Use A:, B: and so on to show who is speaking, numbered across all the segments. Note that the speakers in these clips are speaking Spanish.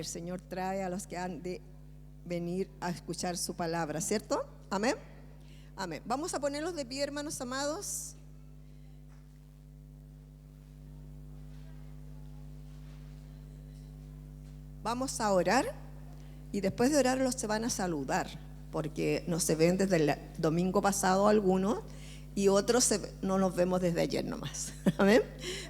A: el Señor trae a los que han de venir a escuchar su palabra, ¿cierto? Amén. Amén. Vamos a ponerlos de pie, hermanos amados. Vamos a orar y después de orar los se van a saludar, porque no se ven desde el domingo pasado algunos y otros no nos vemos desde ayer nomás. Amén.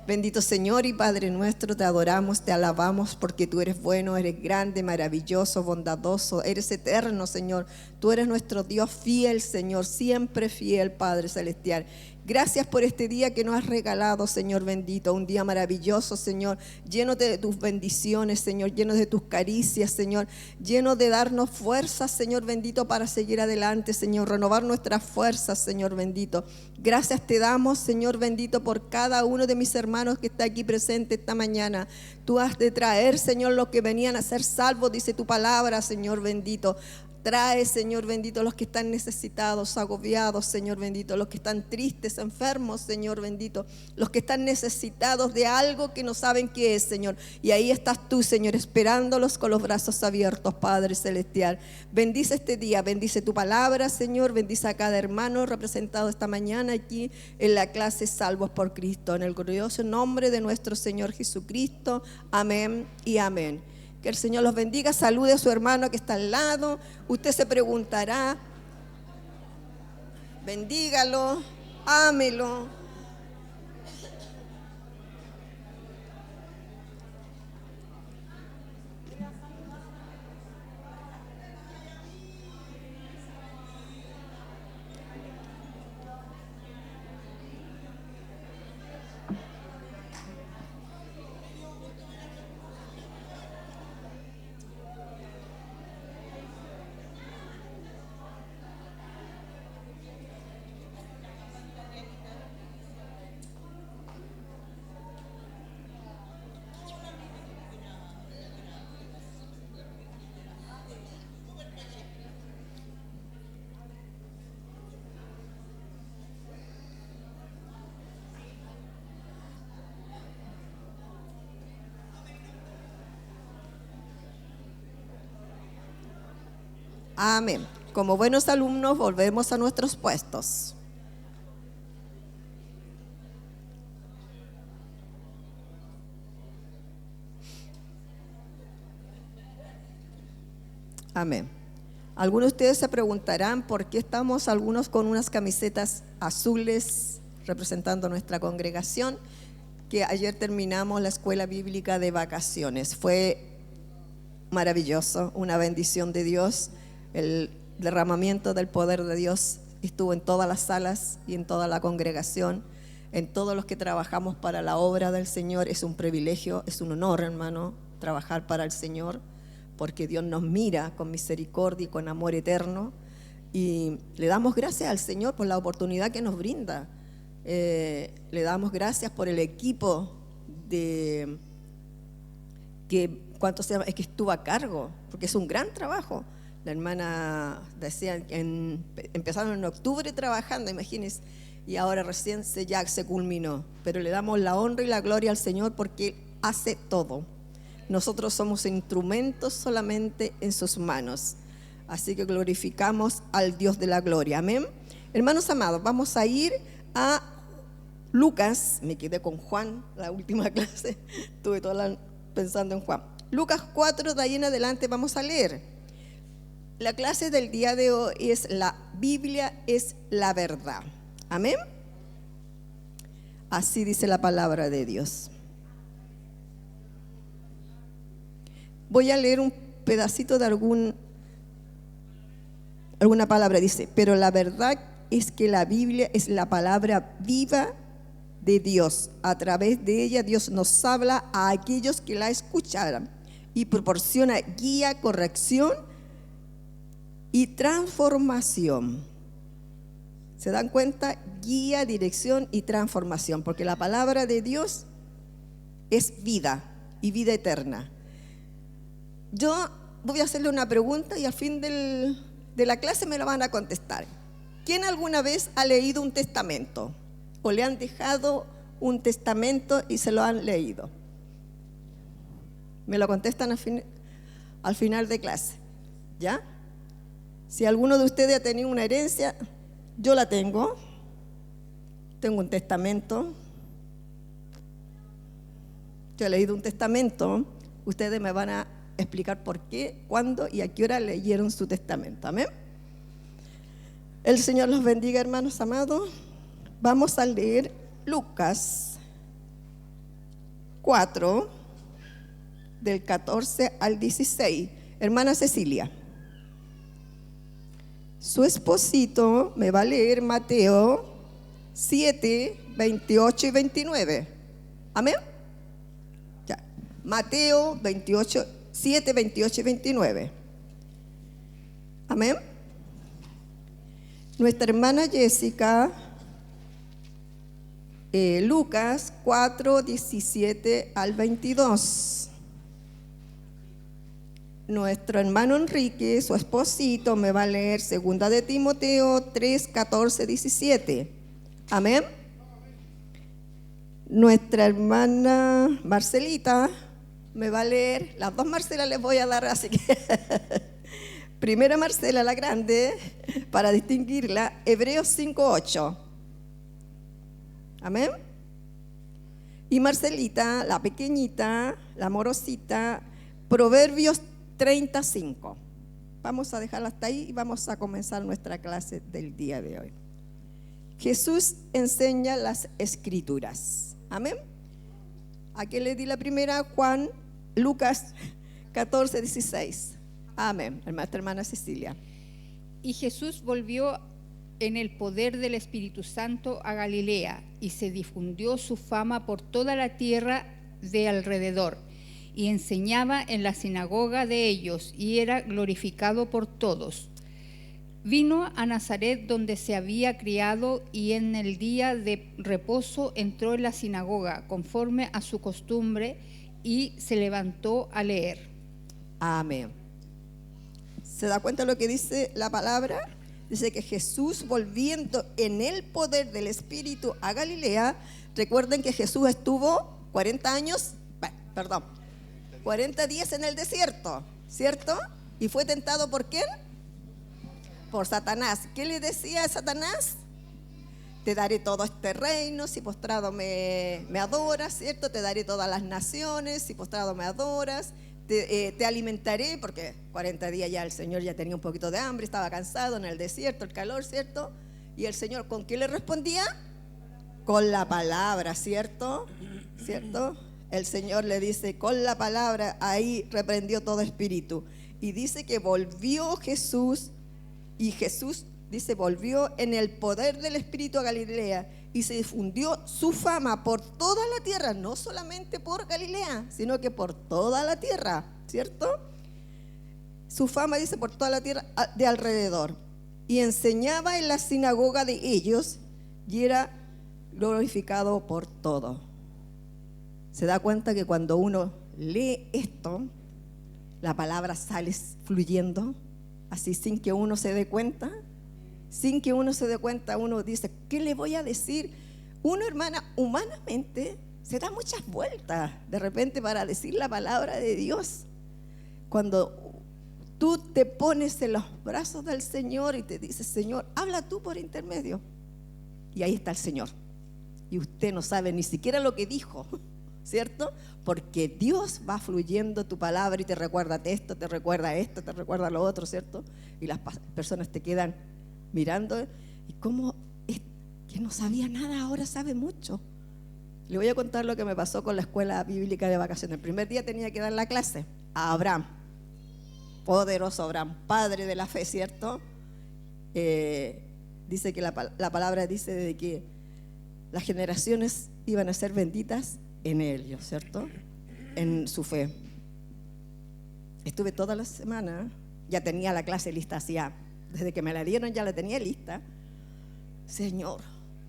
A: Bendito Señor y Padre nuestro, te adoramos, te alabamos porque tú eres bueno, eres grande, maravilloso, bondadoso, eres eterno, Señor. Tú eres nuestro Dios fiel, Señor, siempre fiel, Padre celestial. Gracias por este día que nos has regalado, Señor bendito, un día maravilloso, Señor, lleno de tus bendiciones, Señor, lleno de tus caricias, Señor, lleno de darnos fuerzas, Señor bendito, para seguir adelante, Señor, renovar nuestras fuerzas, Señor bendito. Gracias te damos, Señor bendito, por cada uno de mis hermanos que está aquí presente esta mañana. Tú has de traer, Señor, los que venían a ser salvos, dice tu palabra, Señor bendito. Trae, Señor bendito, los que están necesitados, agobiados, Señor bendito, los que están tristes, enfermos, Señor bendito, los que están necesitados de algo que no saben qué es, Señor. Y ahí estás tú, Señor, esperándolos con los brazos abiertos, Padre celestial. Bendice este día, bendice tu palabra, Señor, bendice a cada hermano representado esta mañana aquí en la clase Salvos por Cristo. En el glorioso nombre de nuestro Señor Jesucristo. Amén y amén. Que el Señor los bendiga. Salude a su hermano que está al lado. Usted se preguntará, bendígalo, ámelo. Amén. Como buenos alumnos, volvemos a nuestros puestos. Amén. Algunos de ustedes se preguntarán por qué estamos algunos con unas camisetas azules representando nuestra congregación, que ayer terminamos la escuela bíblica de vacaciones. Fue maravilloso, una bendición de Dios. El derramamiento del poder de Dios estuvo en todas las salas y en toda la congregación, en todos los que trabajamos para la obra del Señor. Es un privilegio, es un honor, hermano, trabajar para el Señor, porque Dios nos mira con misericordia y con amor eterno, y le damos gracias al Señor por la oportunidad que nos brinda. Le damos gracias por el equipo que es que estuvo a cargo, porque es un gran trabajo. La hermana decía que empezaron en octubre trabajando, imagínense, y ahora recién ya se culminó. Pero le damos la honra y la gloria al Señor porque Él hace todo. Nosotros somos instrumentos solamente en sus manos. Así que glorificamos al Dios de la gloria. Amén. Hermanos amados, vamos a ir a Lucas. Me quedé con Juan, la última clase. Estuve pensando en Juan. Lucas 4, de ahí en adelante vamos a leer. La clase del día de hoy es la Biblia es la verdad. Amén. Así dice la palabra de Dios. Voy a leer un pedacito de alguna palabra. Dice: pero la verdad es que la Biblia es la palabra viva de Dios. A través de ella Dios nos habla a aquellos que la escucharan y proporciona guía, corrección y transformación. ¿Se dan cuenta? Guía, dirección y transformación, porque la palabra de Dios es vida y vida eterna. Yo voy a hacerle una pregunta y al fin de la clase me la van a contestar. ¿Quién alguna vez ha leído un testamento? ¿O le han dejado un testamento y se lo han leído? ¿Me lo contestan al fin? al final de clase, ¿ya? Si alguno de ustedes ha tenido una herencia, yo la tengo. Tengo un testamento. Yo he leído un testamento. Ustedes me van a explicar por qué, cuándo y a qué hora leyeron su testamento. Amén. El Señor los bendiga, hermanos amados. Vamos a leer Lucas 4, del 14 al 16. Hermana Cecilia, su esposito me va a leer Mateo 7, 28 y 29. Amén. Ya. Mateo 7, 28 y 29. Amén. Nuestra hermana Jessica, Lucas 4, 17 al 22. Nuestro hermano Enrique, su esposito, me va a leer 2 de Timoteo 3, 14, 17. Amén. Nuestra hermana Marcelita me va a leer, las dos Marcelas les voy a dar, así que primera Marcela, la grande, para distinguirla, Hebreos 5, 8. Amén. Y Marcelita, la pequeñita, la amorosita, Proverbios 35. Vamos a dejarla hasta ahí y vamos a comenzar nuestra clase del día de hoy. Jesús enseña las escrituras. Amén. Aquí le di la primera, Lucas 14, 16. Amén. Hermana Cecilia.
B: Y Jesús volvió en el poder del Espíritu Santo a Galilea, y se difundió su fama por toda la tierra de alrededor, y enseñaba en la sinagoga de ellos, y era glorificado por todos. Vino a Nazaret, donde se había criado, y en el día de reposo entró en la sinagoga, conforme a su costumbre, y se levantó a leer.
A: Amén. ¿Se da cuenta lo que dice la palabra? Dice que Jesús, volviendo en el poder del Espíritu a Galilea. Recuerden que Jesús estuvo 40 días en el desierto, ¿cierto? Y fue tentado ¿por quién? Por Satanás. ¿Qué le decía a Satanás? Te daré todo este reino si postrado me adoras, ¿cierto? Te daré todas las naciones si postrado me adoras. Te alimentaré, porque 40 días ya el Señor ya tenía un poquito de hambre, estaba cansado en el desierto, el calor, ¿cierto? Y el Señor, ¿con qué le respondía? Con la palabra, ¿cierto? ¿Cierto? El Señor le dice, con la palabra, ahí reprendió todo espíritu. Y dice que volvió Jesús, y Jesús, dice, volvió en el poder del Espíritu a Galilea, y se difundió su fama por toda la tierra, no solamente por Galilea, sino que por toda la tierra, ¿cierto? Su fama, dice, por toda la tierra de alrededor. Y enseñaba en la sinagoga de ellos, y era glorificado por todo. Se da cuenta que cuando uno lee esto, la palabra sale fluyendo, así sin que uno se dé cuenta. Sin que uno se dé cuenta, uno dice, ¿qué le voy a decir? Uno, hermana, humanamente se da muchas vueltas de repente para decir la palabra de Dios. Cuando tú te pones en los brazos del Señor y te dices, Señor, habla tú por intermedio. Y ahí está el Señor. Y usted no sabe ni siquiera lo que dijo, ¿cierto? Porque Dios va fluyendo tu palabra y te recuerda esto, te recuerda lo otro, ¿cierto? Y las personas te quedan mirando, y como es que no sabía nada, ahora sabe mucho. Le voy a contar lo que me pasó con la escuela bíblica de vacaciones. El primer día tenía que dar la clase a Abraham, poderoso Abraham, padre de la fe, ¿cierto? Dice que la palabra dice de que las generaciones iban a ser benditas en ellos, ¿cierto? En su fe. Estuve toda la semana, ya tenía la clase lista hacía. Desde que me la dieron ya la tenía lista. Señor,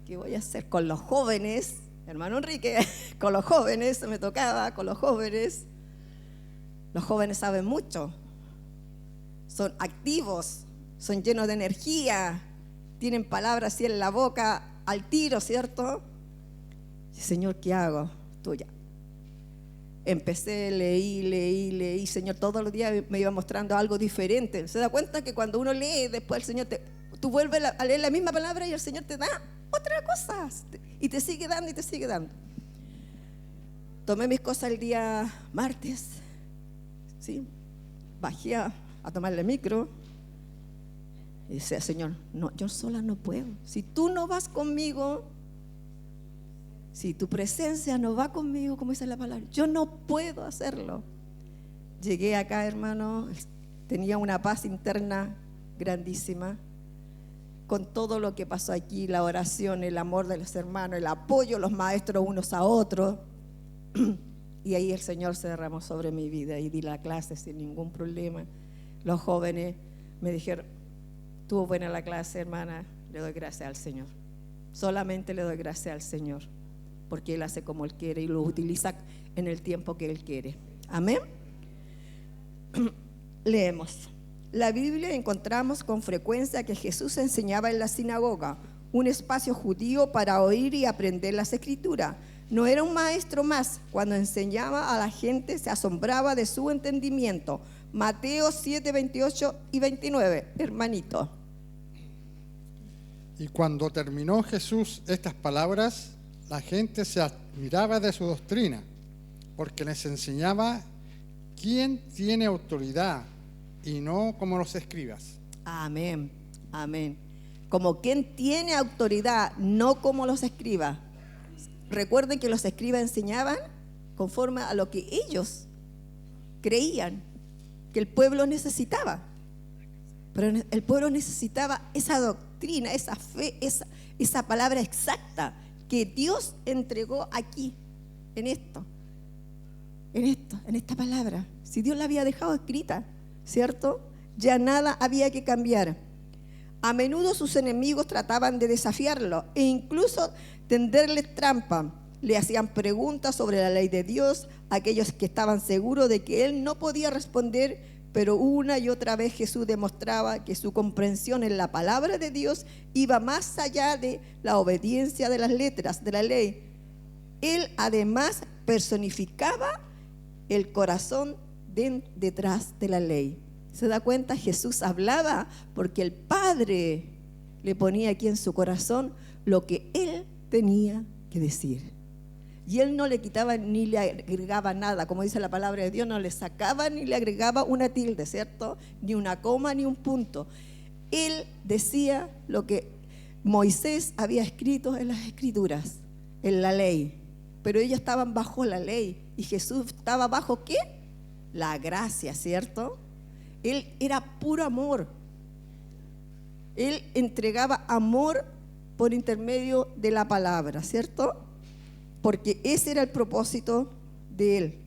A: ¿qué voy a hacer con los jóvenes? Hermano Enrique, con los jóvenes, me tocaba con los jóvenes. Los jóvenes saben mucho. Son activos, son llenos de energía, tienen palabras así en la boca al tiro, ¿cierto? Señor, ¿qué hago? Tuya. empecé, leí, Señor, todos los días me iba mostrando algo diferente. Se da cuenta que cuando uno lee, después el Señor tú vuelves a leer la misma palabra y el Señor te da otra cosa y te sigue dando y te sigue dando. Tomé mis cosas el día martes, ¿sí? Bajé a tomar el micro y decía, Señor, no, yo sola no puedo. Si tú no vas conmigo, si tu presencia no va conmigo, como dice la palabra, yo no puedo hacerlo. Llegué acá, hermano, tenía una paz interna grandísima, con todo lo que pasó aquí, la oración, el amor de los hermanos, el apoyo de los maestros unos a otros. Y ahí el Señor se derramó sobre mi vida y di la clase sin ningún problema. Los jóvenes me dijeron, estuvo buena la clase, hermana, le doy gracias al Señor. Solamente le doy gracias al Señor, porque Él hace como Él quiere y lo utiliza en el tiempo que Él quiere. Amén. Leemos. La Biblia encontramos con frecuencia que Jesús enseñaba en la sinagoga, un espacio judío para oír y aprender las Escrituras. No era un maestro más. Cuando enseñaba a la gente se asombraba de su entendimiento. Mateo 7, 28 y 29, hermanito.
C: Y cuando terminó Jesús estas palabras, la gente se admiraba de su doctrina, porque les enseñaba quién tiene autoridad y no como los escribas.
A: Amén, amén. Como quien tiene autoridad, no como los escribas. Recuerden que los escribas enseñaban conforme a lo que ellos creían que el pueblo necesitaba. Pero el pueblo necesitaba esa doctrina, esa fe, esa palabra exacta que Dios entregó aquí, en esta palabra. Si Dios la había dejado escrita, ¿cierto? Ya nada había que cambiar. A menudo sus enemigos trataban de desafiarlo e incluso tenderles trampa. Le hacían preguntas sobre la ley de Dios, aquellos que estaban seguros de que él no podía responder, pero una y otra vez Jesús demostraba que su comprensión en la palabra de Dios iba más allá de la obediencia de las letras de la ley. Él además personificaba el corazón detrás de la ley. ¿Se da cuenta? Jesús hablaba porque el Padre le ponía aquí en su corazón lo que él tenía que decir. Y él no le quitaba ni le agregaba nada, como dice la palabra de Dios, no le sacaba ni le agregaba una tilde, ¿cierto? Ni una coma ni un punto. Él decía lo que Moisés había escrito en las Escrituras, en la ley. Pero ellos estaban bajo la ley y Jesús estaba bajo ¿qué? La gracia, ¿cierto? Él era puro amor. Él entregaba amor por intermedio de la palabra, ¿cierto? Porque ese era el propósito de él,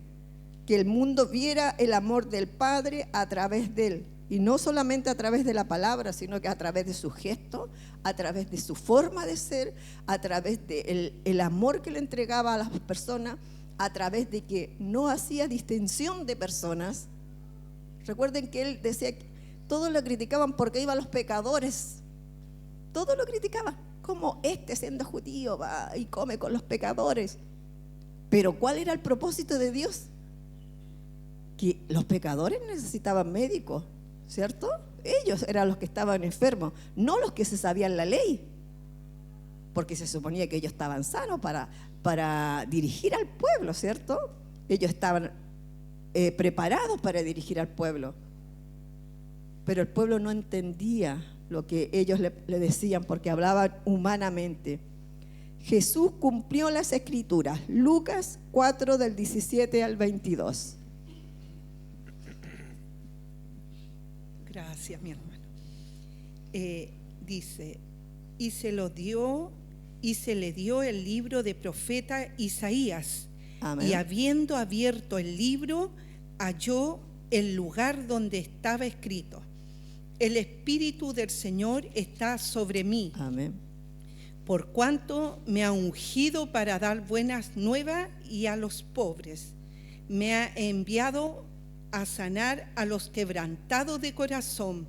A: que el mundo viera el amor del Padre a través de él. Y no solamente a través de la palabra, sino que a través de su gesto, a través de su forma de ser, a través del amor que le entregaba a las personas, a través de que no hacía distinción de personas. Recuerden que él decía que todos lo criticaban porque iba a los pecadores. Todos lo criticaban. Como siendo judío va y come con los pecadores. Pero ¿cuál era el propósito de Dios? Que los pecadores necesitaban médicos, ¿cierto? Ellos eran los que estaban enfermos, no los que se sabían la ley. Porque se suponía que ellos estaban sanos para dirigir al pueblo, ¿cierto? Ellos estaban preparados para dirigir al pueblo. Pero el pueblo no entendía lo que ellos le decían porque hablaban humanamente. Jesús cumplió las Escrituras. Lucas 4 del 17 al 22.
D: Gracias, mi hermano. Dice, y se le dio el libro de profeta Isaías. Amén. Y habiendo abierto el libro, halló el lugar donde estaba escrito: el Espíritu del Señor está sobre mí. Amén. Por cuanto me ha ungido para dar buenas nuevas y a los pobres. Me ha enviado a sanar a los quebrantados de corazón,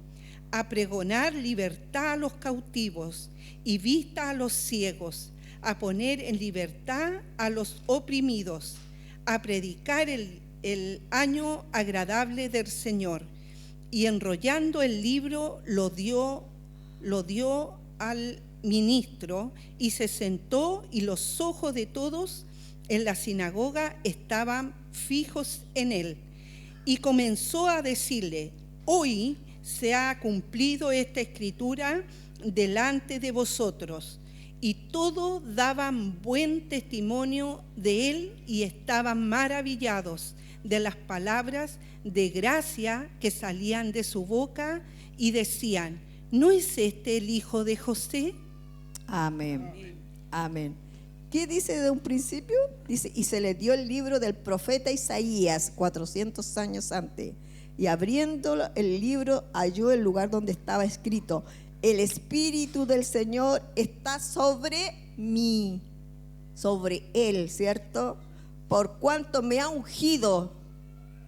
D: a pregonar libertad a los cautivos y vista a los ciegos, a poner en libertad a los oprimidos, a predicar el año agradable del Señor. Y enrollando el libro lo dio al ministro y se sentó, y los ojos de todos en la sinagoga estaban fijos en él. Y comenzó a decirle: hoy se ha cumplido esta escritura delante de vosotros. Y todos daban buen testimonio de él y estaban maravillados de las palabras de gracia que salían de su boca, y decían: ¿no es este el hijo de José?
A: Amén. Amén. ¿Qué dice de un principio? Dice: y se le dio el libro del profeta Isaías 400 años antes. Y abriendo el libro halló el lugar donde estaba escrito: el Espíritu del Señor está sobre mí, sobre él, ¿cierto? Por cuanto me ha ungido.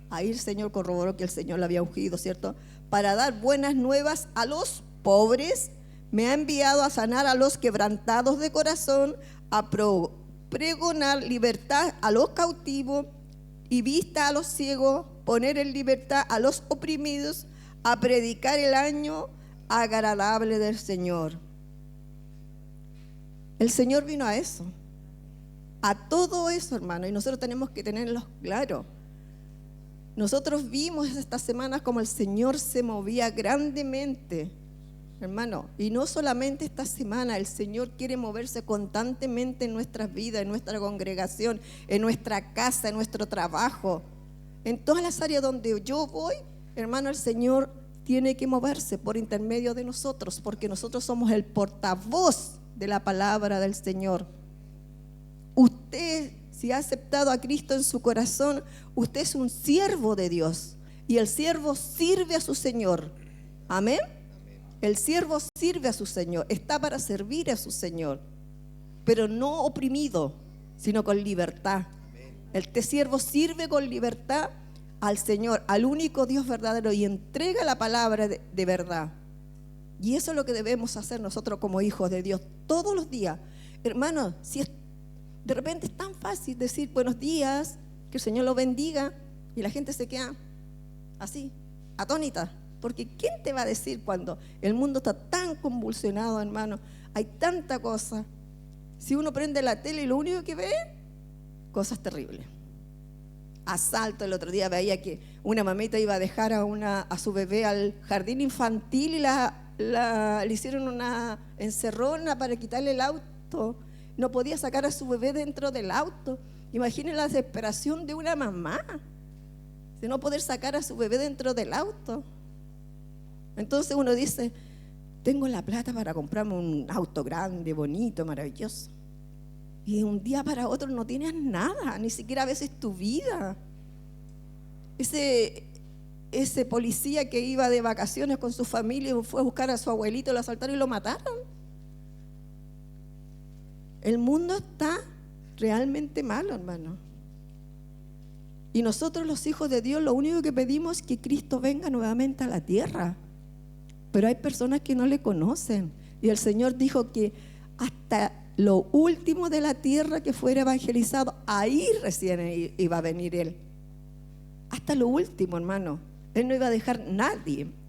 A: Ahí el Señor corroboró que el Señor lo había ungido, ¿cierto? Para dar buenas nuevas a los pobres. Me ha enviado a sanar a los quebrantados de corazón, a pregonar libertad a los cautivos y vista a los ciegos, poner en libertad a los oprimidos, a predicar el año agradable del Señor. El Señor vino a eso, a todo eso, hermano, y nosotros tenemos que tenerlo claro. Nosotros vimos estas semanas como el Señor se movía grandemente, hermano, y no solamente esta semana. El Señor quiere moverse constantemente en nuestras vidas, en nuestra congregación, en nuestra casa, en nuestro trabajo, en todas las áreas donde yo voy, hermano. El Señor tiene que moverse por intermedio de nosotros, porque nosotros somos el portavoz de la palabra del Señor. Usted, si ha aceptado a Cristo en su corazón, usted es un siervo de Dios, y el siervo sirve a su Señor. Amén. El siervo sirve a su Señor, está para servir a su Señor, pero no oprimido, sino con libertad. El siervo sirve con libertad al Señor, al único Dios verdadero, y entrega la palabra de verdad. Y eso es lo que debemos hacer nosotros como hijos de Dios todos los días. Hermanos, si de repente es tan fácil decir buenos días, que el Señor lo bendiga, y la gente se queda así, atónita. Porque ¿quién te va a decir cuando el mundo está tan convulsionado, hermano? Hay tanta cosa. Si uno prende la tele y lo único que ve, cosas terribles. Asalto. El otro día veía que una mamita iba a dejar a su bebé al jardín infantil y le hicieron una encerrona para quitarle el auto. No podía sacar a su bebé dentro del auto. Imaginen la desesperación de una mamá de no poder sacar a su bebé dentro del auto. Entonces uno dice: tengo la plata para comprarme un auto grande, bonito, maravilloso. Y de un día para otro no tienes nada, ni siquiera a veces tu vida. Ese policía que iba de vacaciones con su familia y fue a buscar a su abuelito, lo asaltaron y lo mataron. El mundo está realmente malo, hermano. Y nosotros, los hijos de Dios, lo único que pedimos es que Cristo venga nuevamente a la tierra. Pero hay personas que no le conocen. Y el Señor dijo que hasta lo último de la tierra que fuera evangelizado, ahí recién iba a venir Él. Hasta lo último, hermano. Él no iba a dejar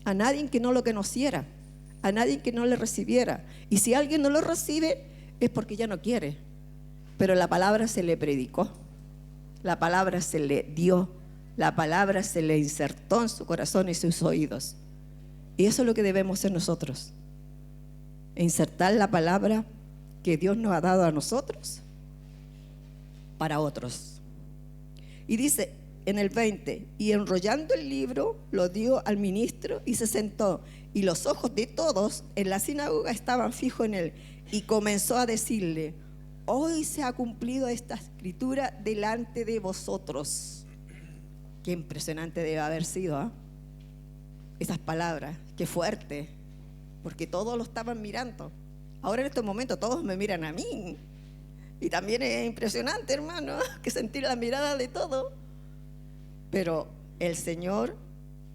A: a nadie que no lo conociera, a nadie que no le recibiera. Y si alguien no lo recibe, es porque ya no quiere. Pero la palabra se le predicó, la palabra se le dio, la palabra se le insertó en su corazón y sus oídos. Y eso es lo que debemos hacer nosotros: insertar la palabra que Dios nos ha dado a nosotros para otros. Y dice en el 20: y enrollando el libro lo dio al ministro y se sentó, y los ojos de todos en la sinagoga estaban fijos en él, y comenzó a decirle: hoy se ha cumplido esta escritura delante de vosotros. Qué impresionante debe haber sido, ¿eh? Esas palabras, qué fuerte, porque todos lo estaban mirando. Ahora en estos momentos todos me miran a mí, y también es impresionante, hermano, que sentir la mirada de todos. Pero el Señor,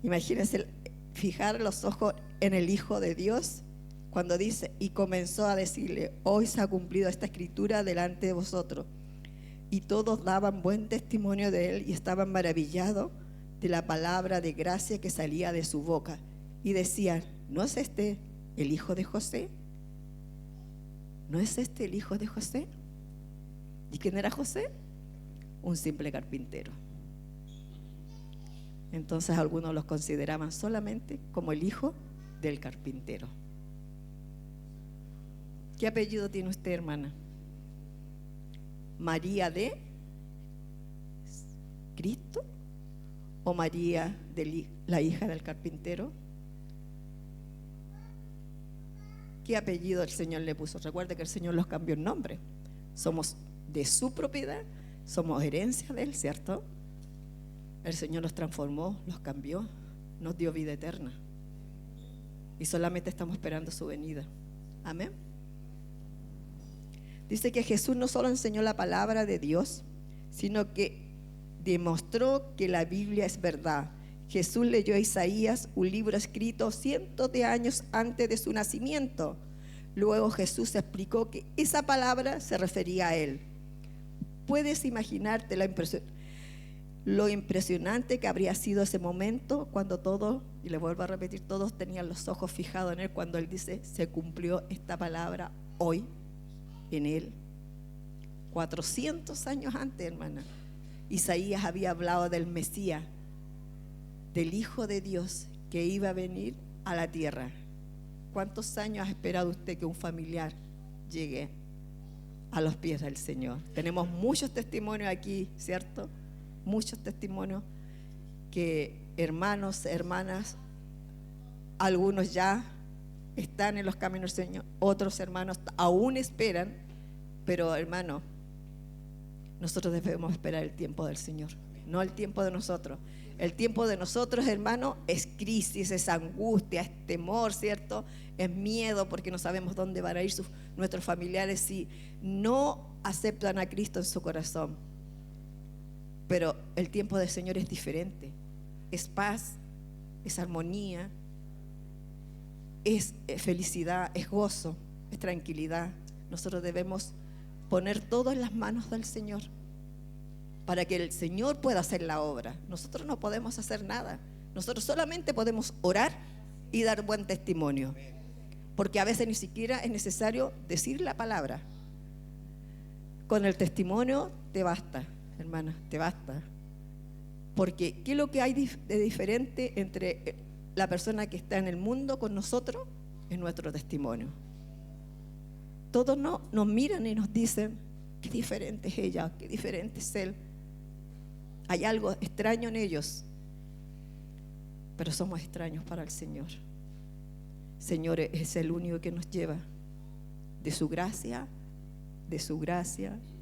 A: imagínense, fijar los ojos en el Hijo de Dios, cuando dice: y comenzó a decirle: hoy se ha cumplido esta escritura delante de vosotros. y todos daban buen testimonio de él y estaban maravillados de la palabra de gracia que salía de su boca. Y decían, ¿no es este el hijo de José? ¿No es este el hijo de José? ¿Y quién era José? Un simple carpintero. Entonces algunos los consideraban solamente como el hijo del carpintero. ¿Qué apellido tiene usted, hermana? ¿María de Cristo o María de la hija del carpintero? ¿Qué apellido el Señor le puso? Recuerde que el Señor los cambió el nombre. Somos de su propiedad, somos herencia de él, ¿cierto? El Señor los transformó, los cambió, nos dio vida eterna. Y solamente estamos esperando su venida. Amén. Dice que Jesús no solo enseñó la palabra de Dios, sino que demostró que la Biblia es verdad. Jesús leyó a Isaías, un libro escrito cientos de años antes de su nacimiento. Luego Jesús explicó que esa palabra se refería a él. ¿Puedes imaginarte lo impresionante que habría sido ese momento cuando todos, y le vuelvo a repetir, todos tenían los ojos fijados en él cuando él dice, se cumplió esta palabra hoy en él? 400 años antes, hermana, Isaías había hablado del Mesías, del Hijo de Dios que iba a venir a la tierra. ¿Cuántos años ha esperado usted que un familiar llegue a los pies del Señor? Tenemos muchos testimonios aquí, ¿cierto? Muchos testimonios que hermanos, hermanas, algunos ya están en los caminos del Señor, otros hermanos aún esperan, pero hermano, nosotros debemos esperar el tiempo del Señor, no el tiempo de nosotros. El tiempo de nosotros, hermano, es crisis, es angustia, es temor, ¿cierto? Es miedo porque no sabemos dónde van a ir nuestros familiares si no aceptan a Cristo en su corazón. Pero el tiempo del Señor es diferente. Es paz, es armonía, es felicidad, es gozo, es tranquilidad. Nosotros debemos poner todo en las manos del Señor para que el Señor pueda hacer la obra. Nosotros no podemos hacer nada. Nosotros solamente podemos orar y dar buen testimonio, porque a veces ni siquiera es necesario decir la palabra. Con el testimonio te basta, hermana, te basta. Porque ¿qué es lo que hay de diferente entre la persona que está en el mundo con nosotros? Es nuestro testimonio. Todos nos miran y nos dicen, qué diferente es ella, qué diferente es él. Hay algo extraño en ellos, pero somos extraños para el Señor. Señor es el único que nos lleva de su gracia, de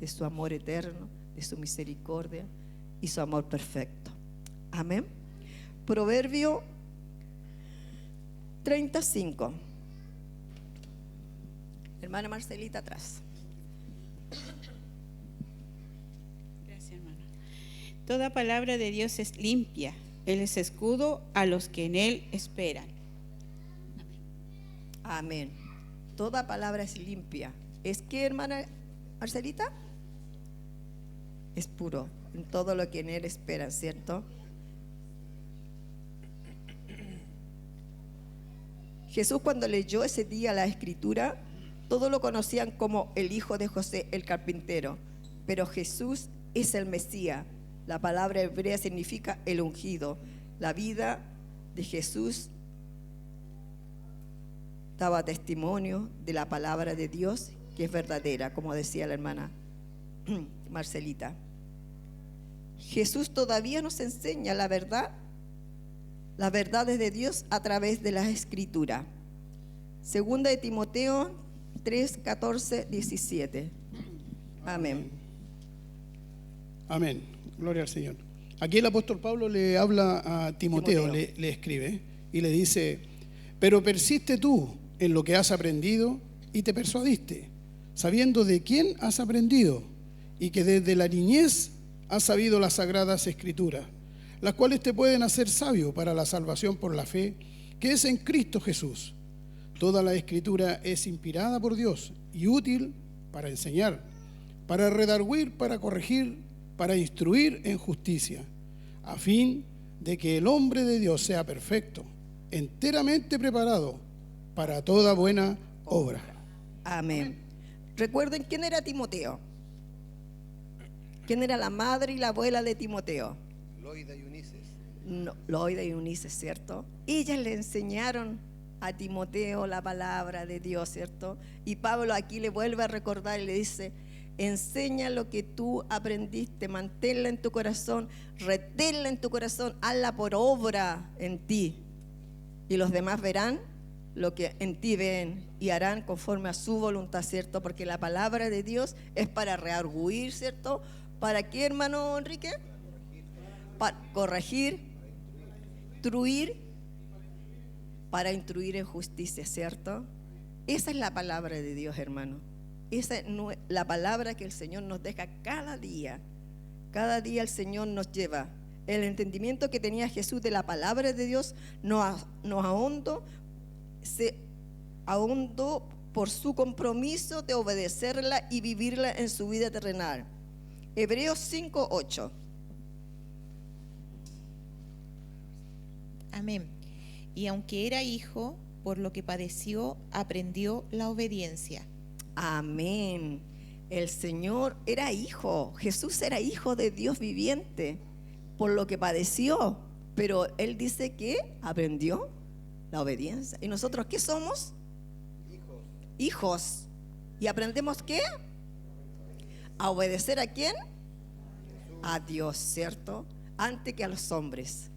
A: su amor eterno, de su misericordia y su amor perfecto. Amén. Proverbio 35. Hermana Marcelita atrás.
E: Gracias, hermana. Toda palabra de Dios es limpia. Él es escudo a los que en Él esperan.
A: Amén. Toda palabra es limpia. ¿Es qué, hermana Marcelita? Es puro en todo lo que en Él esperan, ¿cierto? Jesús, cuando leyó ese día la Escritura, todos lo conocían como el hijo de José, el carpintero. Pero Jesús es el Mesías. La palabra hebrea significa el ungido. La vida de Jesús daba testimonio de la palabra de Dios, que es verdadera, como decía la hermana Marcelita. Jesús todavía nos enseña la verdad, las verdades de Dios a través de la Escritura. Segunda de Timoteo 3, 14, 17. Amén.
F: Amén. Gloria al Señor. Aquí el apóstol Pablo le habla a Timoteo. Le escribe y le dice: pero persiste tú en lo que has aprendido y te persuadiste, sabiendo de quién has aprendido y que desde la niñez has sabido las sagradas escrituras, las cuales te pueden hacer sabio para la salvación por la fe que es en Cristo Jesús. Toda la escritura es inspirada por Dios y útil para enseñar, para redarguir, para corregir, para instruir en justicia, a fin de que el hombre de Dios sea perfecto, enteramente preparado para toda buena obra.
A: Amén. Recuerden quién era Timoteo. ¿Quién era la madre y la abuela de Timoteo?
G: Loida y Unices.
A: No, Loida y Unices, ¿cierto? Ellas le enseñaron a Timoteo la palabra de Dios, ¿cierto? Y Pablo aquí le vuelve a recordar y le dice: enseña lo que tú aprendiste, manténla en tu corazón, reténla en tu corazón, hazla por obra en ti. Y los demás verán lo que en ti ven y harán conforme a su voluntad, ¿cierto? Porque la palabra de Dios es para redarguir, ¿cierto? ¿Para qué, hermano Enrique? Para corregir, instruir, para instruir en justicia, ¿cierto? Esa es la palabra de Dios, hermano. Esa es la palabra que el Señor nos deja cada día. Cada día el Señor nos lleva. El entendimiento que tenía Jesús de la palabra de Dios se ahondó por su compromiso de obedecerla y vivirla en su vida terrenal. Hebreos 5:8.
H: Amén. Y aunque era hijo, por lo que padeció, aprendió la obediencia.
A: Amén. El Señor era hijo. Jesús era hijo de Dios viviente, por lo que padeció. Pero Él dice que aprendió la obediencia. ¿Y nosotros qué somos? Hijos. ¿Y aprendemos qué? ¿A obedecer a quién? A Dios, ¿cierto? Antes que a los hombres.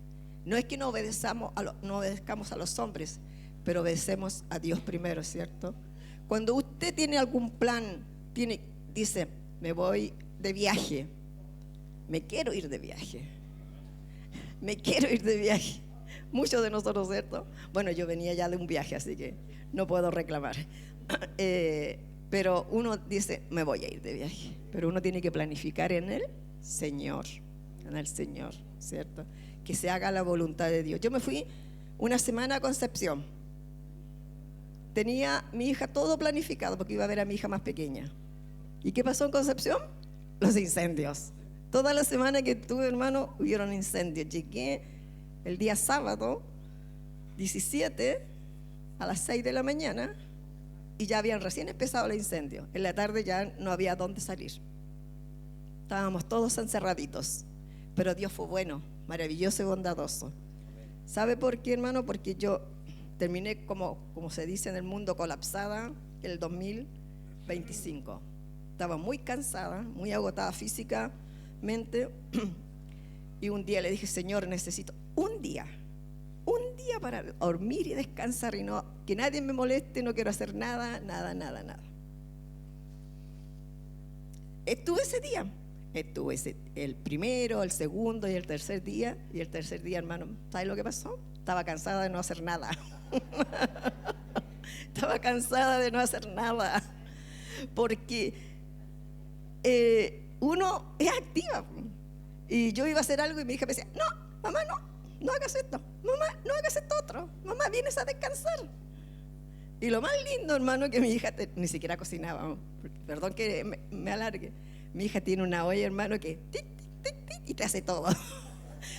A: No es que no obedezcamos a los hombres, pero obedecemos a Dios primero, ¿cierto? Cuando usted tiene algún plan, dice: me voy de viaje, me quiero ir de viaje, me quiero ir de viaje. Muchos de nosotros, ¿cierto? Bueno, yo venía ya de un viaje, así que no puedo reclamar. Pero uno dice: me voy a ir de viaje. Pero uno tiene que planificar en el Señor, ¿cierto? Que se haga la voluntad de Dios. Yo me fui una semana a Concepción. Tenía mi hija todo planificado porque iba a ver a mi hija más pequeña. ¿Y qué pasó en Concepción? Los incendios. Toda la semana que estuve, hermano, hubieron incendios. Llegué el día sábado 17 a las 6 de la mañana y ya habían recién empezado los incendios. En la tarde ya no había dónde salir. Estábamos todos encerraditos. Pero Dios fue bueno, maravilloso y bondadoso. ¿Sabe por qué, hermano? Porque yo terminé, como se dice en el mundo, colapsada el 2025. Estaba muy cansada, muy agotada físicamente. Y un día le dije: Señor, necesito un día para dormir y descansar y no que nadie me moleste, no quiero hacer nada. Estuve ese día. El primero, el segundo y el tercer día. Y el tercer día, hermano, ¿sabes lo que pasó? Estaba cansada de no hacer nada. Estaba cansada de no hacer nada. Porque uno es activa. Y yo iba a hacer algo y mi hija me decía: no, mamá, no hagas esto. Mamá, no hagas esto otro. Mamá, vienes a descansar. Y lo más lindo, hermano, que mi hija ni siquiera cocinaba. Perdón que me alargue. Mi hija tiene una olla, hermano, que tic, tic, tic, tic, y te hace todo.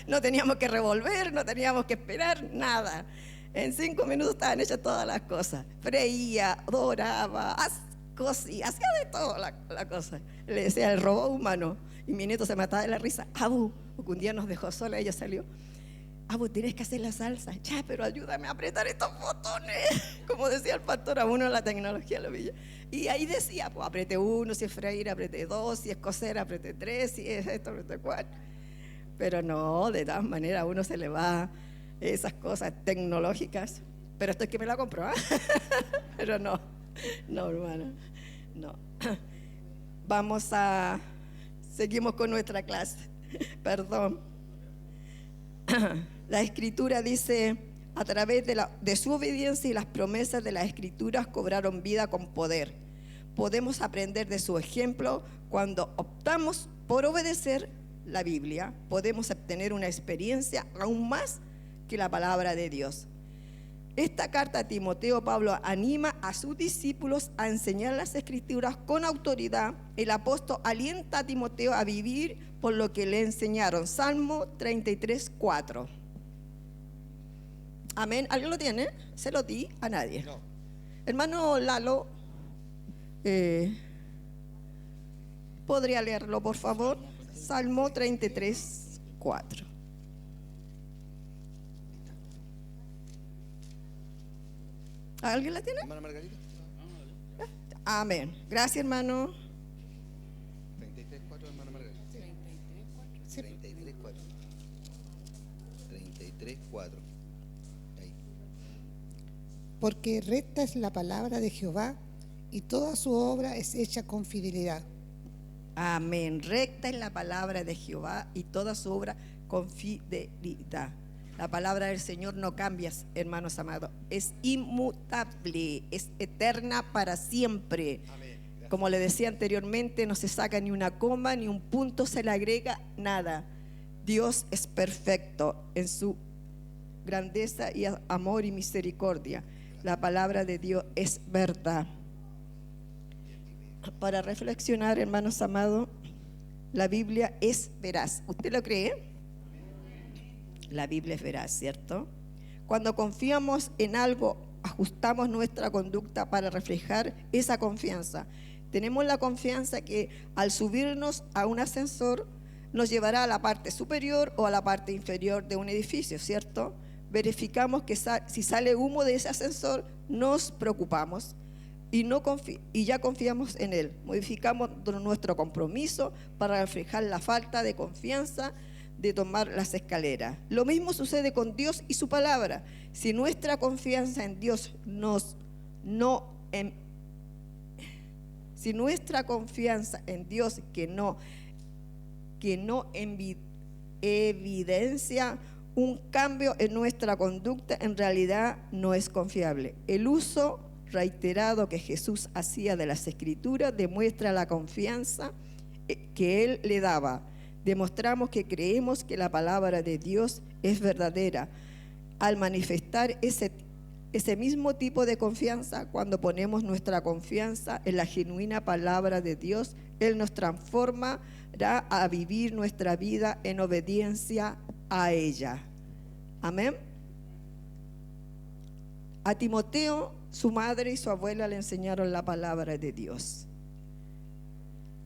A: No teníamos que revolver, no teníamos que esperar, nada. En 5 minutos estaban hechas todas las cosas. Freía, doraba, cosía, hacía de todo la cosa. Le decía el robot humano. Y mi nieto se mataba de la risa. Abu, porque un día nos dejó sola, ella salió. Abu, tienes que hacer la salsa. Ya, pero ayúdame a apretar estos botones. Como decía el pastor, a uno la tecnología lo veía. Y ahí decía: pues apriete 1, si es freír, apriete 2, si es coser, apriete 3, si es esto, apriete 4. Pero no, de todas maneras a uno se le va esas cosas tecnológicas. Pero esto es que me la compró, ¿eh? Pero no, hermano, no. Seguimos con nuestra clase. Perdón. La Escritura dice: a través de su obediencia y las promesas de las Escrituras cobraron vida con poder. Podemos aprender de su ejemplo. Cuando optamos por obedecer la Biblia, podemos obtener una experiencia aún más que la palabra de Dios. Esta carta a Timoteo, Pablo anima a sus discípulos a enseñar las Escrituras con autoridad. El apóstol alienta a Timoteo a vivir por lo que le enseñaron. Salmo 33, 4. Amén. ¿Alguien lo tiene? ¿Se lo di? A nadie. No. Hermano Lalo, ¿podría leerlo, por favor? Salmo 33, 4. ¿Alguien la tiene?
G: Hermana Margarita.
A: Amén. Gracias, hermano.
G: 33, 4, hermana Margarita. 33, 4. 33, 4. Ahí.
I: Porque recta es la palabra de Jehová, y toda su obra es hecha con fidelidad.
A: Amén. Recta es la palabra de Jehová, y toda su obra con fidelidad. La palabra del Señor no cambia, hermanos amados. Es inmutable, es eterna para siempre. Amén. Como le decía anteriormente, no se saca ni una coma, ni un punto se le agrega, nada. Dios es perfecto en su grandeza y amor y misericordia. La palabra de Dios es verdad. Para reflexionar, hermanos amados, la Biblia es veraz. ¿Usted lo cree? La Biblia es veraz, ¿cierto? Cuando confiamos en algo, ajustamos nuestra conducta para reflejar esa confianza. Tenemos la confianza que al subirnos a un ascensor nos llevará a la parte superior o a la parte inferior de un edificio, ¿cierto? Verificamos que si sale humo de ese ascensor, nos preocupamos y ya confiamos en él. Modificamos nuestro compromiso para reflejar la falta de confianza de tomar las escaleras. Lo mismo sucede con Dios y su palabra. Si nuestra confianza en Dios si nuestra confianza en Dios que no evidencia un cambio en nuestra conducta, en realidad no es confiable. El uso reiterado que Jesús hacía de las Escrituras demuestra la confianza que Él le daba. Demostramos que creemos que la palabra de Dios es verdadera al manifestar ese mismo tipo de confianza. Cuando ponemos nuestra confianza en la genuina palabra de Dios, Él nos transformará a vivir nuestra vida en obediencia a ella. Amén. A Timoteo, su madre y su abuela le enseñaron la palabra de Dios.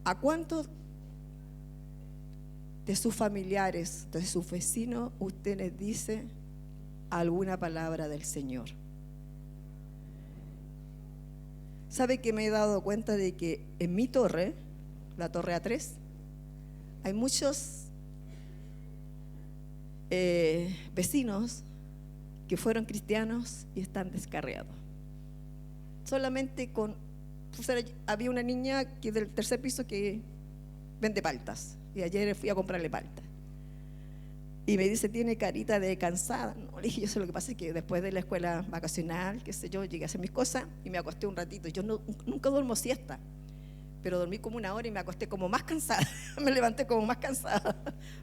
A: ¿A cuántos de sus familiares, de sus vecinos, usted les dice alguna palabra del Señor? ¿Sabe que me he dado cuenta de que en mi torre, la torre A3, hay muchos vecinos que fueron cristianos y están descarriados? Solamente había una niña que del tercer piso que vende paltas. Y ayer fui a comprarle palta. Y me dice, tiene carita de cansada. No, le dije, yo sé, lo que pasa es que después de la escuela vacacional, qué sé yo, llegué a hacer mis cosas y me acosté un ratito. Yo nunca duermo siesta, pero dormí como una hora y me acosté como más cansada. Me levanté como más cansada,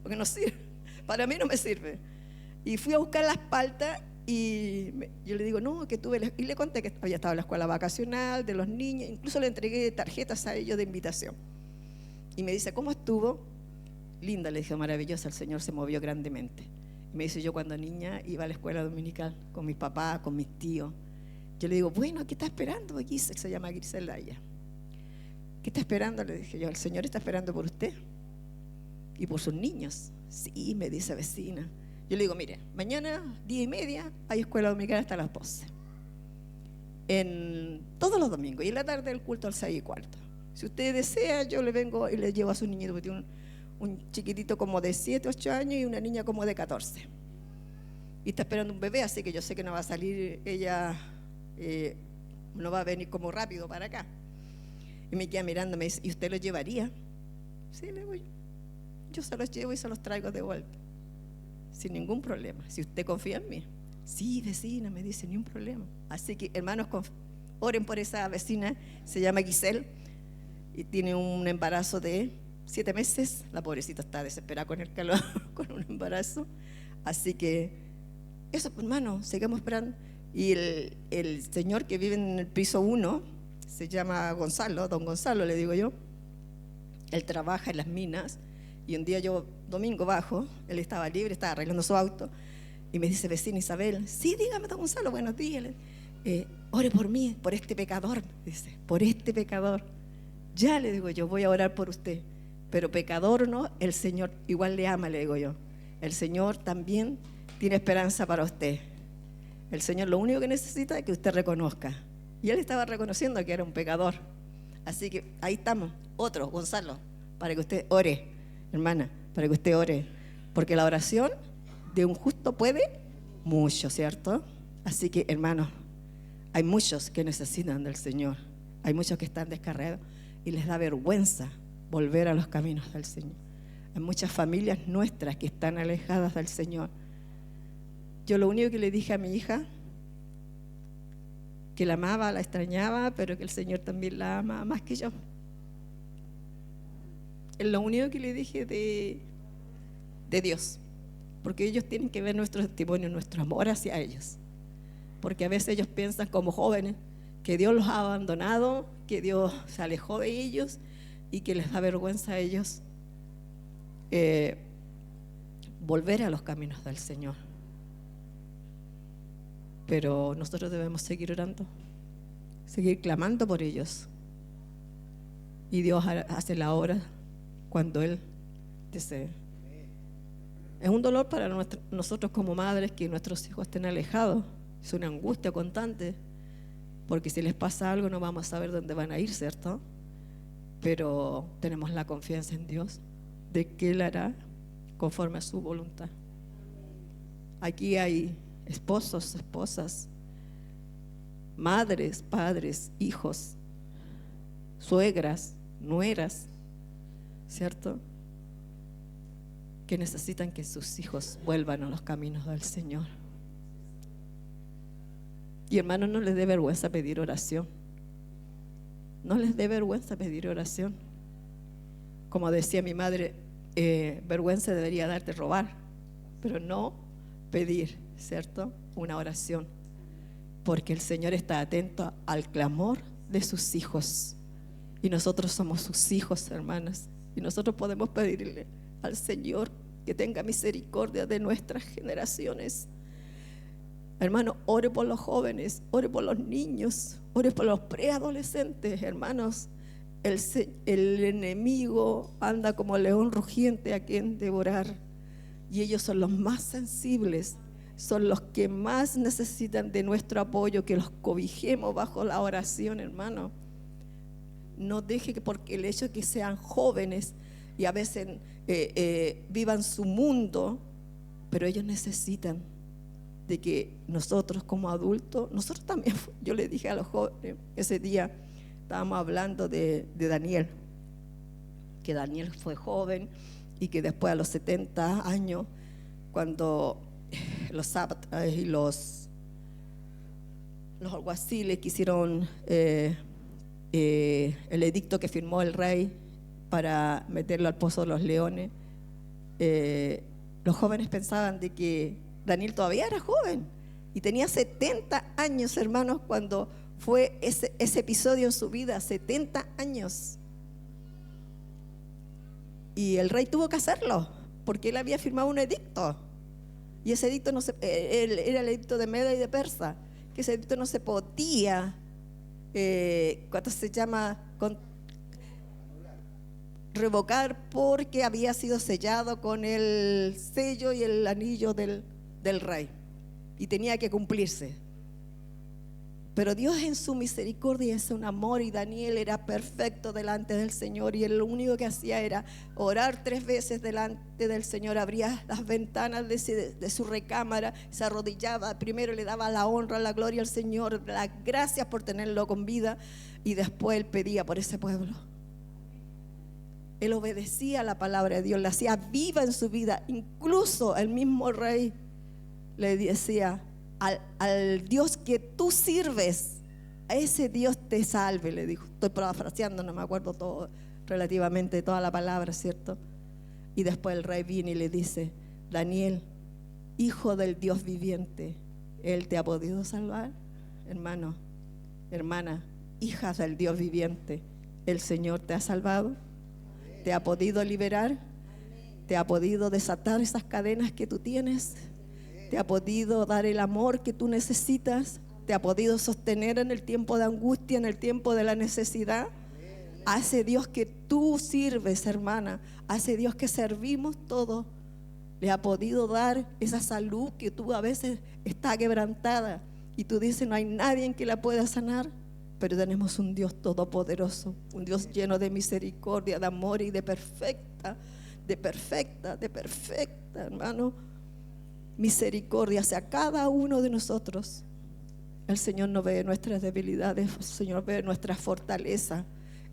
A: porque no sirve. Para mí no me sirve. Y fui a buscar las paltas y yo le digo, no, que tuve... Y le conté que había estado en la escuela vacacional de los niños. Incluso le entregué tarjetas a ellos de invitación. Y me dice, ¿cómo estuvo? Linda, le dije, maravillosa, el Señor se movió grandemente. Y me dice, yo cuando niña iba a la escuela dominical con mis papás, con mis tíos. Yo le digo, bueno, ¿qué está esperando? Giselle, se llama Griselda ella. ¿Qué está esperando? Le dije yo, el Señor está esperando por usted y por sus niños. Sí, me dice vecina. Yo le digo, mire, mañana 10:30 hay escuela dominical hasta las 12. Todos los domingos. Y en la tarde el culto al 6:15. Si usted desea, yo le vengo y le llevo a su niñito, porque tiene un chiquitito como de 7, 8 años y una niña como de 14. Y está esperando un bebé, así que yo sé que no va a salir ella, no va a venir como rápido para acá. Y me queda mirando, me dice, ¿y usted los llevaría? Sí, le voy. Yo se los llevo y se los traigo de vuelta, sin ningún problema, si usted confía en mí. Sí, vecina, me dice, ni un problema. Así que, hermanos, oren por esa vecina, se llama Giselle, y tiene un embarazo de 7 meses. La pobrecita está desesperada con el calor, con un embarazo. Así que, eso, hermano, sigamos esperando. Y el señor que vive en el piso 1 se llama Gonzalo, don Gonzalo le digo yo. Él trabaja en las minas y un día yo, domingo bajo, él estaba libre, estaba arreglando su auto y me dice, vecina Isabel, sí, dígame don Gonzalo, buenos días. Ore por mí, por este pecador, dice, por este pecador. Ya, le digo yo, voy a orar por usted, pero pecador no, el Señor igual le ama, le digo yo. El Señor también tiene esperanza para usted. El Señor lo único que necesita es que usted reconozca. Y él estaba reconociendo que era un pecador. Así que ahí estamos, otro, Gonzalo, para que usted ore, hermana, para que usted ore. Porque la oración de un justo puede mucho, ¿cierto? Así que, hermanos, hay muchos que necesitan del Señor. Hay muchos que están descarriados y les da vergüenza volver a los caminos del Señor. Hay muchas familias nuestras que están alejadas del Señor. Yo lo único que le dije a mi hija, que la amaba, la extrañaba, pero que el Señor también la ama más que yo. Es lo único que le dije de Dios, porque ellos tienen que ver nuestro testimonio, nuestro amor hacia ellos. Porque a veces ellos piensan como jóvenes que Dios los ha abandonado, que Dios se alejó de ellos y que les da vergüenza a ellos volver a los caminos del Señor. Pero nosotros debemos seguir orando, seguir clamando por ellos. Y Dios hace la obra cuando Él desee. Es un dolor para nosotros como madres que nuestros hijos estén alejados. Es una angustia constante, porque si les pasa algo no vamos a saber dónde van a ir, ¿cierto? Pero tenemos la confianza en Dios de que Él hará conforme a su voluntad. Aquí hay esposos, esposas, madres, padres, hijos, suegras, nueras, ¿cierto? Que necesitan que sus hijos vuelvan a los caminos del Señor. Y hermanos, no les dé vergüenza pedir oración. No les dé vergüenza pedir oración. Como decía mi madre, vergüenza debería darte robar, pero no pedir, ¿cierto? Una oración. Porque el Señor está atento al clamor de sus hijos. Y nosotros somos sus hijos, hermanas. Y nosotros podemos pedirle al Señor que tenga misericordia de nuestras generaciones. Hermano, ore por los jóvenes, ore por los niños, ore por los preadolescentes, hermanos. El enemigo anda como león rugiente a quien devorar. Y ellos son los más sensibles, son los que más necesitan de nuestro apoyo, que los cobijemos bajo la oración, hermano. No deje que porque el hecho de que sean jóvenes y a veces vivan su mundo, pero ellos necesitan de que nosotros como adultos, nosotros también, yo le dije a los jóvenes, ese día estábamos hablando de Daniel, que Daniel fue joven y que después a los 70 años, cuando los sábatas y los alguaciles quisieron el edicto que firmó el rey para meterlo al pozo de los leones, los jóvenes pensaban de que Daniel todavía era joven y tenía 70 años, hermanos, cuando fue ese episodio en su vida, 70 años. Y el rey tuvo que hacerlo porque él había firmado un edicto. Y ese edicto era el edicto de Media y de Persa, que ese edicto no se podía, ¿cuánto se llama? Revocar, porque había sido sellado con el sello y el anillo del rey y tenía que cumplirse. Pero Dios en su misericordia es un amor, y Daniel era perfecto delante del Señor, y él lo único que hacía era orar 3 veces delante del Señor. Abría las ventanas de su recámara, se arrodillaba, primero le daba la honra, la gloria al Señor, las gracias por tenerlo con vida, y después él pedía por ese pueblo. Él obedecía la palabra de Dios, la hacía viva en su vida. Incluso el mismo rey le decía: al Dios que tú sirves, a ese Dios te salve, le dijo. Estoy parafraseando, no me acuerdo todo, relativamente toda la palabra, ¿cierto? Y después el rey viene y le dice: Daniel, hijo del Dios viviente, Él te ha podido salvar, hermano, hermana, hijas del Dios viviente. El Señor te ha salvado, te ha podido liberar, te ha podido desatar esas cadenas que tú tienes, te ha podido dar el amor que tú necesitas, te ha podido sostener en el tiempo de angustia, en el tiempo de la necesidad. A ese Dios que tú sirves, hermana, a ese Dios que servimos todos, le ha podido dar esa salud que tú a veces está quebrantada y tú dices no hay nadie en que la pueda sanar, pero tenemos un Dios todopoderoso, un Dios lleno de misericordia, de amor y de perfecta, hermano, misericordia hacia cada uno de nosotros. El Señor no ve nuestras debilidades, el Señor ve nuestra fortaleza.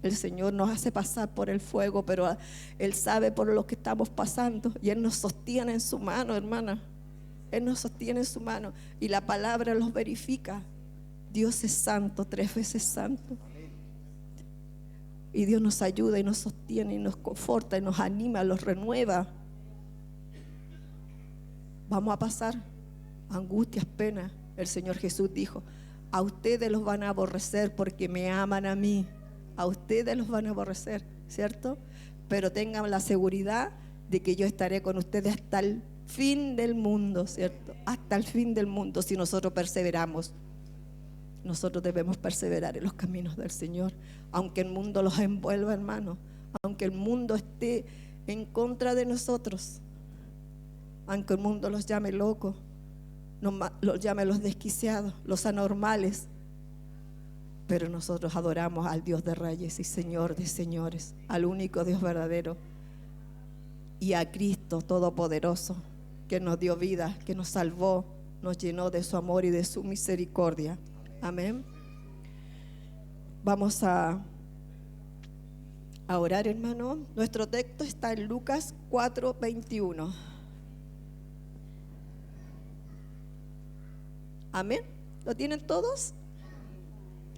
A: El Señor nos hace pasar por el fuego, pero Él sabe por lo que estamos pasando y Él nos sostiene en su mano, hermana. Él nos sostiene en su mano y la palabra los verifica. Dios es santo, 3 veces santo. Y Dios nos ayuda y nos sostiene y nos conforta y nos anima, los renueva. Vamos a pasar angustias, penas. El Señor Jesús dijo: a ustedes los van a aborrecer porque me aman a mí. A ustedes los van a aborrecer, ¿cierto? Pero tengan la seguridad de que yo estaré con ustedes hasta el fin del mundo, ¿cierto? Hasta el fin del mundo, si nosotros perseveramos. Nosotros debemos perseverar en los caminos del Señor, aunque el mundo los envuelva, hermano, aunque el mundo esté en contra de nosotros, aunque el mundo los llame locos, los llame los desquiciados, los anormales. Pero nosotros adoramos al Dios de reyes y Señor de señores, al único Dios verdadero, y a Cristo todopoderoso, que nos dio vida, que nos salvó, nos llenó de su amor y de su misericordia. Amén. Vamos a orar, hermano. Nuestro texto está en Lucas 4:21. Amén. ¿Lo tienen todos?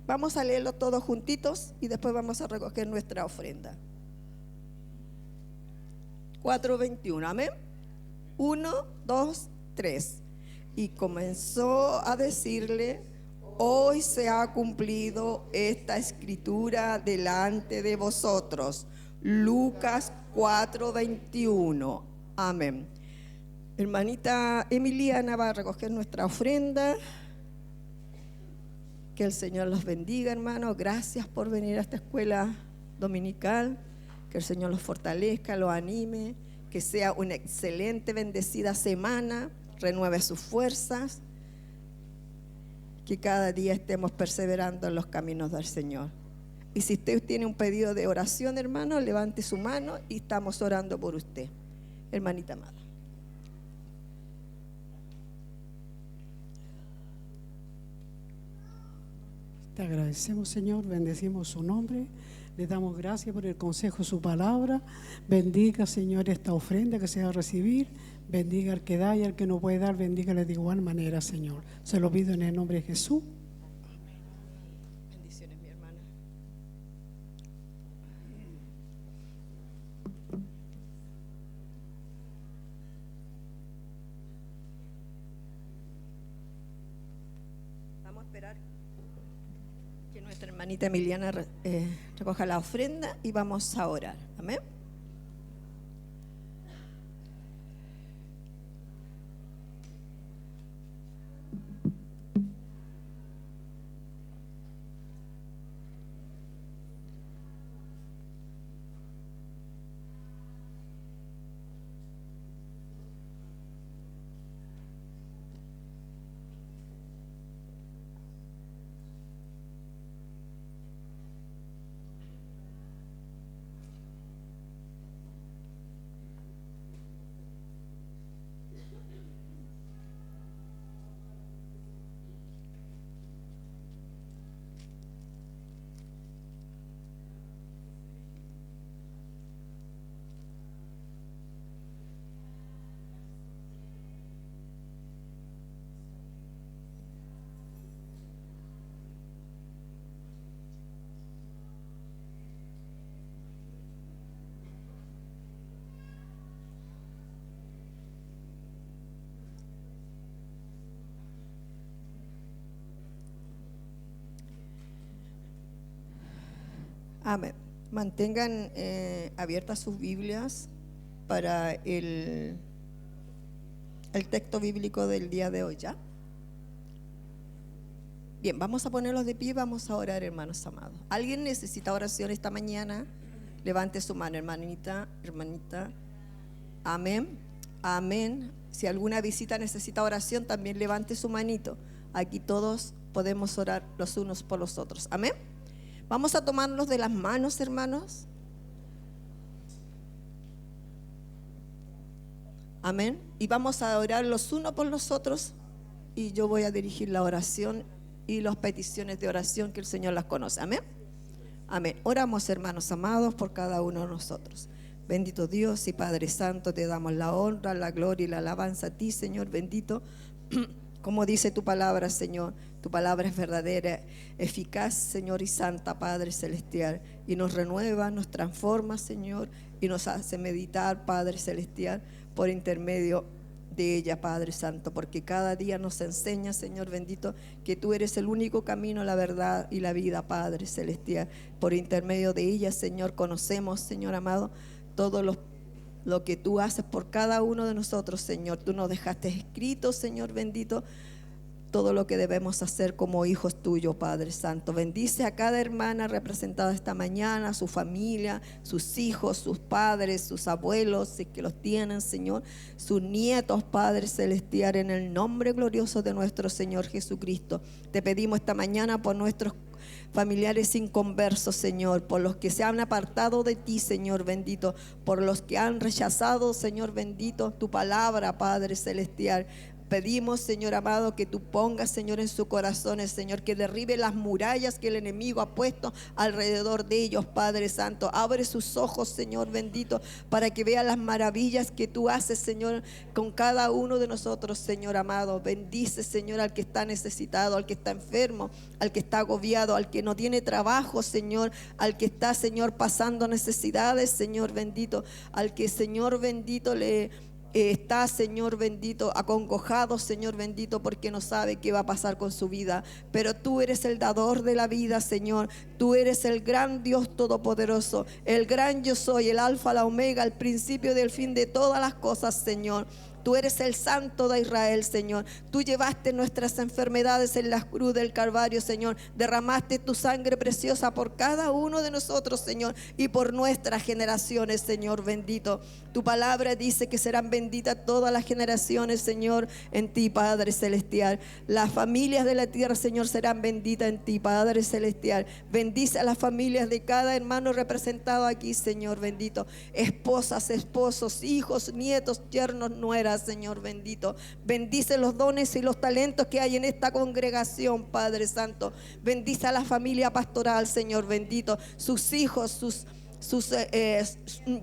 A: Vamos a leerlo todos juntitos y después vamos a recoger nuestra ofrenda. 4:21, amén. 1, 2, 3. Y comenzó a decirle: hoy se ha cumplido esta escritura delante de vosotros. Lucas 4:21, amén. Hermanita Emiliana va a recoger nuestra ofrenda. Que el Señor los bendiga, hermanos. Gracias por venir a esta escuela dominical. Que el Señor los fortalezca, los anime. Que sea una excelente, bendecida semana. Renueve sus fuerzas. Que cada día estemos perseverando en los caminos del Señor. Y si usted tiene un pedido de oración, hermano, levante su mano y estamos orando por usted. Hermanita amada.
J: Te agradecemos, Señor, bendecimos su nombre, le damos gracias por el consejo de su palabra. Bendiga, Señor, esta ofrenda que se va a recibir. Bendiga al que da y al que no puede dar, bendígale de igual manera, Señor. Se lo pido en el nombre de Jesús.
A: Bendiciones, mi hermana. Vamos a esperar que nuestra hermanita Emiliana recoja la ofrenda y vamos a orar. Amén. Amén. Mantengan abiertas sus Biblias para el texto bíblico del día de hoy, ¿ya? Bien, vamos a ponerlos de pie y vamos a orar, hermanos amados. ¿Alguien necesita oración esta mañana? Levante su mano, hermanita. Amén. Amén. Si alguna visita necesita oración, también levante su manito. Aquí todos podemos orar los unos por los otros. Amén. Vamos a tomarnos de las manos, hermanos. Amén. Y vamos a orar los unos por los otros. Y yo voy a dirigir la oración y las peticiones de oración que el Señor las conoce. Amén. Amén. Oramos, hermanos amados, por cada uno de nosotros. Bendito Dios y Padre Santo, te damos la honra, la gloria y la alabanza a ti, Señor bendito. Como dice tu palabra, Señor, tu palabra es verdadera, eficaz, Señor, y santa, Padre celestial, y nos renueva, nos transforma, Señor, y nos hace meditar, Padre celestial, por intermedio de ella, Padre Santo, porque cada día nos enseña, Señor bendito, que tú eres el único camino, la verdad y la vida, Padre celestial. Por intermedio de ella, Señor, conocemos, Señor amado, todo lo que tú haces por cada uno de nosotros, Señor. Tú nos dejaste escrito, Señor bendito, todo lo que debemos hacer como hijos tuyos, Padre Santo. Bendice a cada hermana representada esta mañana, su familia, sus hijos, sus padres, sus abuelos, si es que los tienen, Señor, sus nietos, Padre celestial, en el nombre glorioso de nuestro Señor Jesucristo. Te pedimos esta mañana por nuestros familiares inconversos, Señor, por los que se han apartado de ti, Señor bendito, por los que han rechazado, Señor bendito, tu palabra, Padre celestial. Pedimos, Señor amado, que tú pongas, Señor, en sus corazones, Señor, que derribe las murallas que el enemigo ha puesto alrededor de ellos, Padre Santo. Abre sus ojos, Señor bendito, para que vean las maravillas que tú haces, Señor, con cada uno de nosotros, Señor amado. Bendice, Señor, al que está necesitado, al que está enfermo, al que está agobiado, al que no tiene trabajo, Señor, al que está, Señor, pasando necesidades, Señor bendito, al que, Señor bendito, está, Señor bendito, acongojado, Señor bendito, porque no sabe qué va a pasar con su vida. Pero tú eres el dador de la vida, Señor. Tú eres el gran Dios todopoderoso, el gran yo soy, el alfa, la omega, el principio del fin de todas las cosas, Señor. Tú eres el Santo de Israel, Señor. Tú llevaste nuestras enfermedades en la cruz del Calvario, Señor. Derramaste tu sangre preciosa por cada uno de nosotros, Señor, y por nuestras generaciones, Señor bendito. Tu palabra dice que serán benditas todas las generaciones, Señor, en ti, Padre celestial. Las familias de la tierra, Señor, serán benditas en ti, Padre celestial. Bendice a las familias de cada hermano representado aquí, Señor bendito. Esposas, esposos, hijos, nietos, yernos, nueras, Señor bendito. Bendice los dones y los talentos que hay en esta congregación, Padre Santo. Bendice a la familia pastoral, Señor bendito. Sus hijos, sus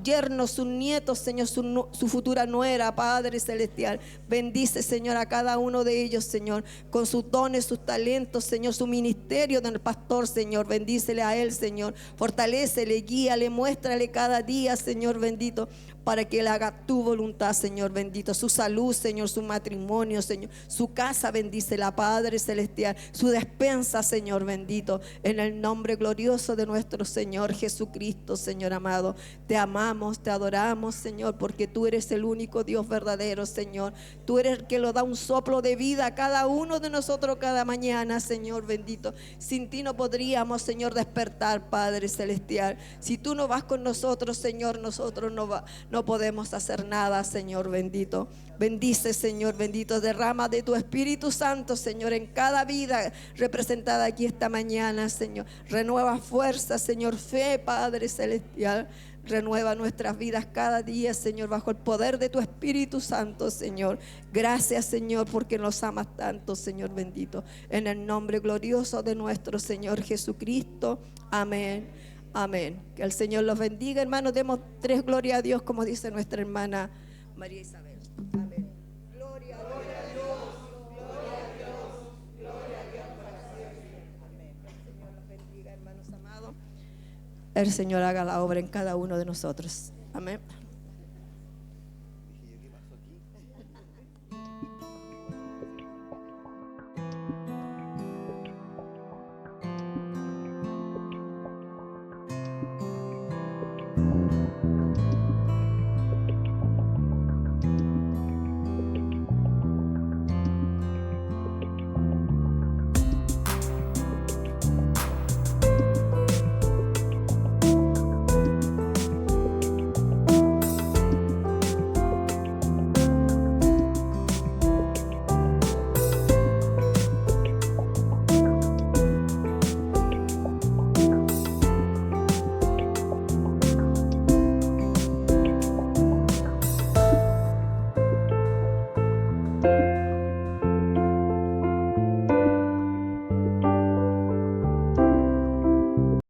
A: yernos, sus nietos, Señor, su futura nuera, Padre celestial. Bendice, Señor, a cada uno de ellos, Señor, con sus dones, sus talentos, Señor, su ministerio del pastor, Señor. Bendícele a él, Señor. Fortalécele, guíale, muéstrale cada día, Señor bendito, para que él haga tu voluntad, Señor bendito. Su salud, Señor, su matrimonio, Señor, su casa, bendícela, Padre celestial. Su despensa, Señor bendito, en el nombre glorioso de nuestro Señor Jesucristo, Señor amado. Te amamos, te adoramos, Señor, porque tú eres el único Dios verdadero, Señor. Tú eres el que lo da un soplo de vida a cada uno de nosotros cada mañana, Señor bendito. Sin ti no podríamos, Señor, despertar, Padre celestial. Si tú no vas con nosotros, Señor, nosotros no podemos hacer nada, Señor bendito. Bendice, Señor bendito, derrama de tu Espíritu Santo, Señor, en cada vida representada aquí esta mañana, Señor. Renueva fuerza, Señor, fe, Padre celestial. Renueva nuestras vidas cada día, Señor, bajo el poder de tu Espíritu Santo, Señor. Gracias, Señor, porque nos amas tanto, Señor bendito. En el nombre glorioso de nuestro Señor Jesucristo. Amén. Amén. Que el Señor los bendiga, hermanos. Demos 3 gloria a Dios, como dice nuestra hermana María Isabel. Amén. Gloria a Dios, gloria a Dios, gloria a Dios para siempre. Amén. Que el Señor los bendiga, hermanos amados. El Señor haga la obra en cada uno de nosotros. Amén.